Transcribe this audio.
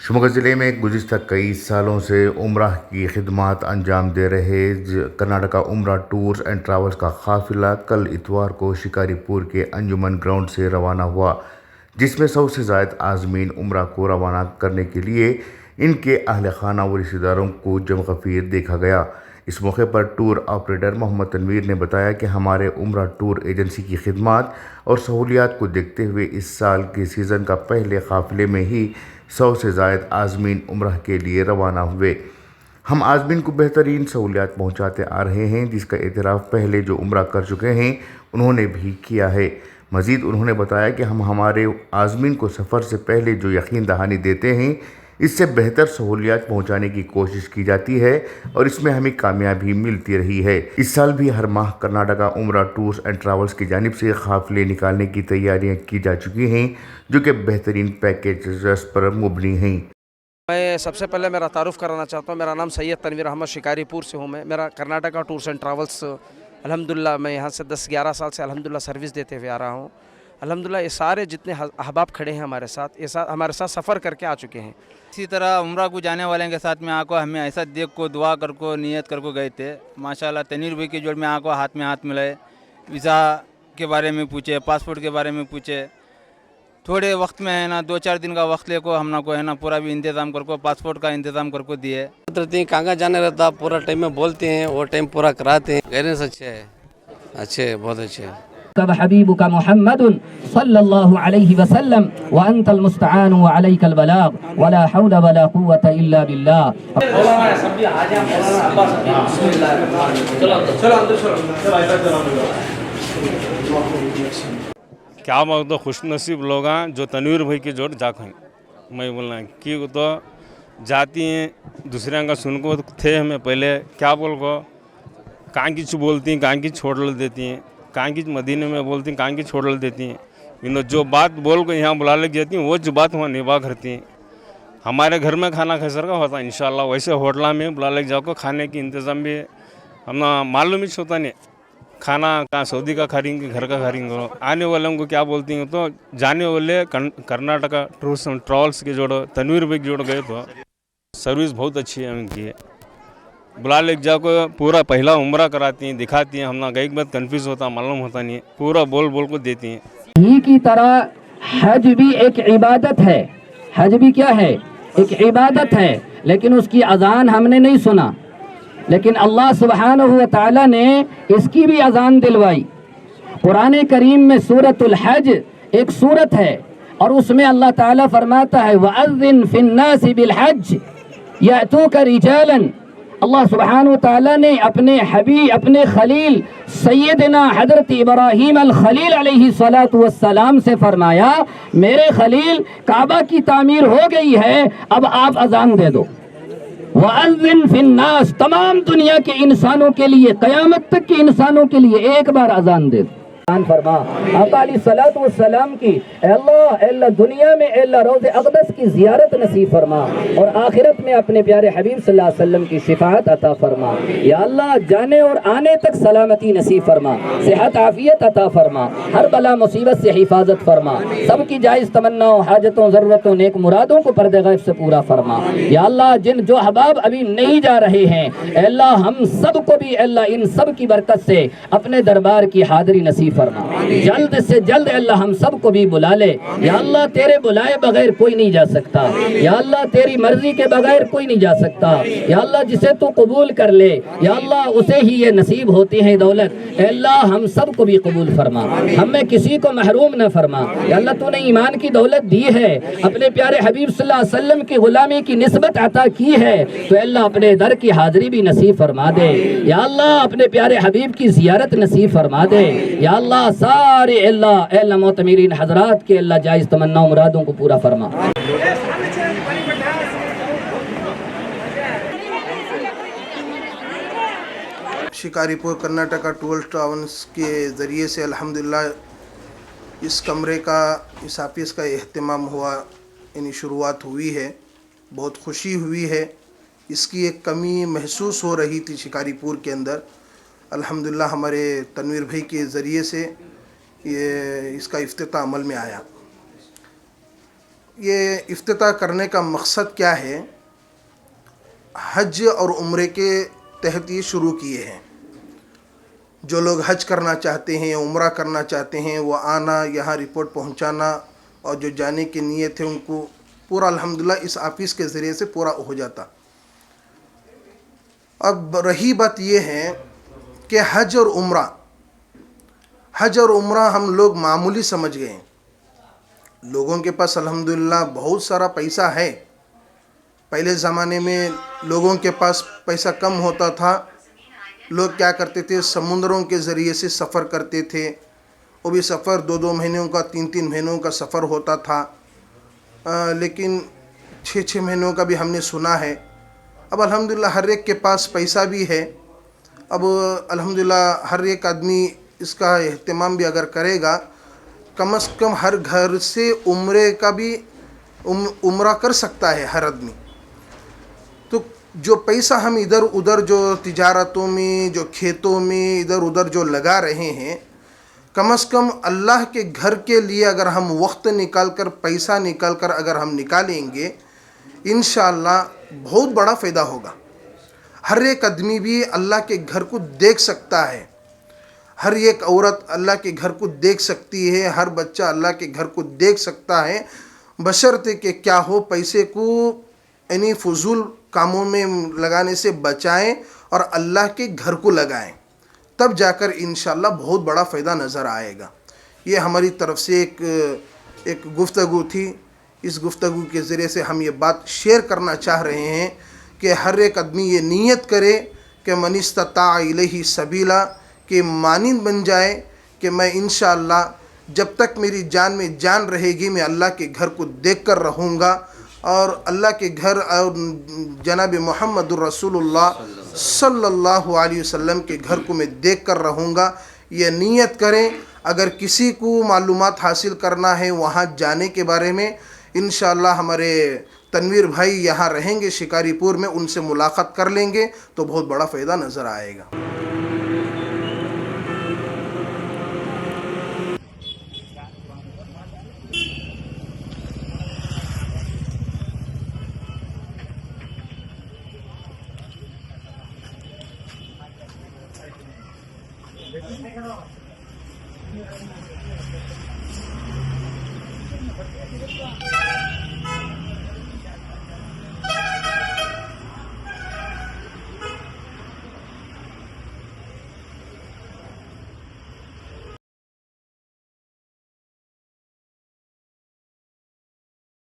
शिवमोगा ज़िले में गुज़िश्ता कई सालों से उम्रा की खिदमत अंजाम दे रहे कर्नाटका उम्रा टूर्स एंड ट्रैवल्स का काफ़िला कल इतवार को शिकारीपुर के अंजुमन ग्राउंड से रवाना हुआ, जिसमें 100 से ज़ायद आज़मीन उम्रा को रवाना करने के लिए इनके अहल खाना व रिश्तेदारों को जमगफीर देखा गया। इस मौके पर टूर ऑपरेटर मोहम्मद तनवीर ने बताया कि हमारे उम्रा टूर एजेंसी की खिदमत और सहूलियात को देखते हुए इस साल के सीज़न का पहले काफ़िले में ही 100 से ज़ायद आज़मीन उम्रा के लिए रवाना हुए। हम आज़मीन को बेहतरीन सहूलियात पहुँचाते आ रहे हैं, जिसका एतराफ़ पहले जो उम्रा कर चुके हैं उन्होंने भी किया है। मज़ीद उन्होंने बताया कि हम हमारे आज़मीन को सफ़र से पहले जो यकीन दहानी देते हैं, इससे बेहतर सहूलियात पहुंचाने की कोशिश की जाती है और इसमें हमें कामयाबी मिलती रही है। इस साल भी हर माह कर्नाटका उम्रा टूर्स एंड ट्रैवल्स की जानिब से काफ़िले निकालने की तैयारियां की जा चुकी हैं, जो कि बेहतरीन पैकेजेस पर मुबनी हैं। मैं सबसे पहले मेरा तारुफ़ कराना चाहता हूँ। मेरा नाम सैयद तनवीर अहमद शिकारीपुर से हूँ। मैं मेरा कर्नाटका टूर्स एंड ट्रैवल्स अल्हम्दुलिल्लाह मैं यहाँ से 10-11 साल से अल्हम्दुलिल्लाह सर्विस देते हुए आ रहा हूँ। अल्हम्दुलिल्लाह ये सारे जितने अहबाब खड़े हैं हमारे साथ, ये हमारे साथ सफ़र करके आ चुके हैं। इसी तरह उम्रा को जाने वाले के साथ में आको हमें ऐसा देख को दुआ कर को नियत कर को गए थे। माशाल्लाह तनीर भाई की जोड़ में आको हाथ में हाथ मिलाए, वीज़ा के बारे में पूछे, पासपोर्ट के बारे में पूछे। थोड़े वक्त में है ना 2-4 दिन का वक्त ले को हम ना को है ना पूरा भी इंतज़ाम कर को पासपोर्ट का इंतज़ाम कर को दिए। कहाँ जाने रहता पूरा टाइम में बोलते हैं, वो टाइम पूरा कराते हैं। गाइडेंस अच्छे बहुत अच्छे। हबीबुका मुहम्मदुन सल्लल्लाहु अलैहि वसल्लम व अंतल मुस्तआन व अलैकल बलाग वला हौला वला कुव्वता इल्ला बिल्लाह। क्या तो खुश नसीब लोग हैं जो तनवीर भाई की जोड़ जा खाएँ। मैं बोलना कि तो जाती हैं दूसरे का सुन को थे हमें पहले क्या बोल को कहाँ की बोलती हैं, कहाँ की छोड़ देती हैं, कहाँ की मदीने में बोलती हैं, कहाँ की छोड़ देती हैं। इन्हों जो बात बोल को यहाँ बुला ले जाती हैं वो जो बात वहाँ निभा करती हैं। हमारे घर में खाना कैसर का होता है इंशाल्लाह, वैसे होटला में बुला ले जाओ को खाने की इंतज़ाम भी हमना मालूम ही होता नहीं। खाना कहाँ सऊदी का खा रही घर का खा रही। आने वालों को क्या बोलती हैं तो जाने वाले कर्नाटका टूर्स एंड ट्रैवल्स के जोड़ो तनवीर भाई जोड़ गए तो सर्विस बहुत अच्छी है उनकी। बुला ले जाओ को पूरा पहला उम्रा कराती हैं, दिखाती हैं। हम ना गई बात कन्फ्यूज होता मालूम होता नहीं, पूरा बोल बोल को देती हैं। ही की तरह हज भी एक इबादत है। हज भी क्या है? एक इबादत है, लेकिन उसकी अजान हमने नहीं सुना, लेकिन अल्लाह सुब्हानहू व तआला ने इसकी भी अजान दिलवाई। कुरान करीम में सूरतुल हज एक सूरत है और उसमें अल्लाह ताला फरमाता है वअज़्ज़िन फिन्नासि बिल हज यातूका रिजालन। अल्लाह सुब्हानहू व तआला ने अपने हबीब अपने खलील सैयदना हज़रत इब्राहीम अल खलील अलैहि सलातु वस्सलाम से फरमाया, मेरे खलील काबा की तामीर हो गई है, अब आप अजान दे दो। वअज़्ज़िन फिन्नास, तमाम दुनिया के इंसानों के लिए, क़यामत तक के इंसानों के लिए एक बार अजान दे दो। फरमा आका अलैहिस्सलातु वस्सलाम की अल्लाह दुनिया में अल्लाह रोज़े अक़दस की ज़ियारत नसीब फरमा और आखिरत में अपने प्यारे हबीब सल्लल्लाहु अलैहि वसल्लम की शिफाअत अता फरमा। या अल्लाह जाने और आने तक सलामती नसीब फरमा, सेहत आफियत अता फरमा, हर बला मुसीबत से हिफाजत फरमा, सबकी जायज़ तमन्नाओं हाजतों ज़रूरतों नेक मुरादों को पर्दे गैब से पूरा फरमा। या अल्लाह जिन जो अहबाब अभी नहीं जा रहे हैं अल्लाह हम सब को भी अल्लाह इन सब की बरकत से अपने दरबार की हाज़िरी नसीब फरमा। जल्द से जल्द अल्लाह हम सब को भी बुला ले। या अल्लाह तेरे बुलाए बगैर कोई नहीं जा सकता। या अल्लाह तेरी मर्जी के बगैर कोई नहीं जा सकता। या अल्लाह जिसे तू कबूल कर ले या अल्लाह उसे ही ये नसीब होती है दौलत। अल्लाह हम सब को भी कबूल फरमा, हमें किसी को महरूम न फरमा। या अल्लाह तूने ईमान की दौलत दी है, अपने प्यारे हबीब सल्लल्लाहु अलैहि वसल्लम की गुलामी की निस्बत अता की है, तो अल्लाह अपने दर की हाजिरी भी नसीब फरमा दे। या अल्लाह अपने प्यारे हबीब की जियारत नसीब फरमा दे। या अल्लाह सारे अल्लाह मोतमीरीन हजरात के अल्लाह जायज़ तमन्ना मुरादों को पूरा फरमा। शिकारीपुर कर्नाटका टूर ट्रैवल्स के ज़रिए से अल्हम्दुलिल्लाह इस कमरे का, इस ऑफिस का एहतमाम हुआ, यानी शुरुआत हुई है। बहुत खुशी हुई है। इसकी एक कमी महसूस हो रही थी शिकारीपुर के अंदर। अल्हम्दुलिल्लाह हमारे तनवीर भाई के ज़रिए से ये इसका इफ्तिताह अमल में आया। ये इफ्तिताह करने का मकसद क्या है, हज और उम्रे के तहत ये शुरू किए हैं। जो लोग हज करना चाहते हैं, उम्रा करना चाहते हैं, वो आना, यहाँ रिपोर्ट पहुँचाना, और जो जाने की नीयत है उनको पूरा अल्हम्दुलिल्लाह इस ऑफिस के ज़रिए से पूरा हो जाता। अब रही बात ये है कि हज और उम्रा हम लोग मामूली समझ गए हैं। लोगों के पास अल्हम्दुलिल्लाह बहुत सारा पैसा है। पहले ज़माने में लोगों के पास पैसा कम होता था, लोग क्या करते थे, समुद्रों के ज़रिए से सफ़र करते थे। वो भी सफ़र 2-2 महीनों का, 3-3 महीनों का सफ़र होता था, लेकिन 6-6 महीनों का भी हमने सुना है। अब अल्हम्दुलिल्लाह हर एक के पास पैसा भी है। अब अल्हम्दुलिल्लाह हर एक आदमी इसका एहतमाम भी अगर करेगा, कम से कम हर घर से उम्रे का भी उम्रा कर सकता है हर आदमी। तो जो पैसा हम इधर उधर जो तिजारतों में, जो खेतों में इधर उधर जो लगा रहे हैं, कम से कम अल्लाह के घर के लिए अगर हम वक्त निकाल कर, पैसा निकाल कर अगर हम निकालेंगे, इंशाअल्लाह बहुत बड़ा फ़ायदा होगा। हर एक आदमी भी अल्लाह के घर को देख सकता है, हर एक औरत अल्लाह के घर को देख सकती है, हर बच्चा अल्लाह के घर को देख सकता है, बशर्ते कि क्या हो, पैसे को यानी फजूल कामों में लगाने से बचाएं और अल्लाह के घर को लगाएं, तब जाकर इंशाअल्लाह बहुत बड़ा फ़ायदा नज़र आएगा। ये हमारी तरफ से एक गुफ्तगू थी। इस गुफ्तगू के ज़रिए से हम ये बात शेयर करना चाह रहे हैं कि हर एक आदमी ये नीयत करे कि मन इस्तता इलैहि सबीला, कि मानिंद बन जाए कि मैं इंशाअल्लाह जब तक मेरी जान में जान रहेगी मैं अल्लाह के घर को देख कर रहूँगा, और अल्लाह के घर और जनाब मुहम्मदुर रसूलुल्लाह सल्लल्लाहु अलैहि वसल्लम के घर को मैं देख कर रहूँगा। ये नीयत करें। अगर किसी को मालूमात हासिल करना है वहाँ जाने के बारे में, इंशाअल्लाह हमारे तनवीर भाई यहाँ रहेंगे शिकारीपुर में, उनसे मुलाकात कर लेंगे तो बहुत बड़ा फ़ायदा नज़र आएगा।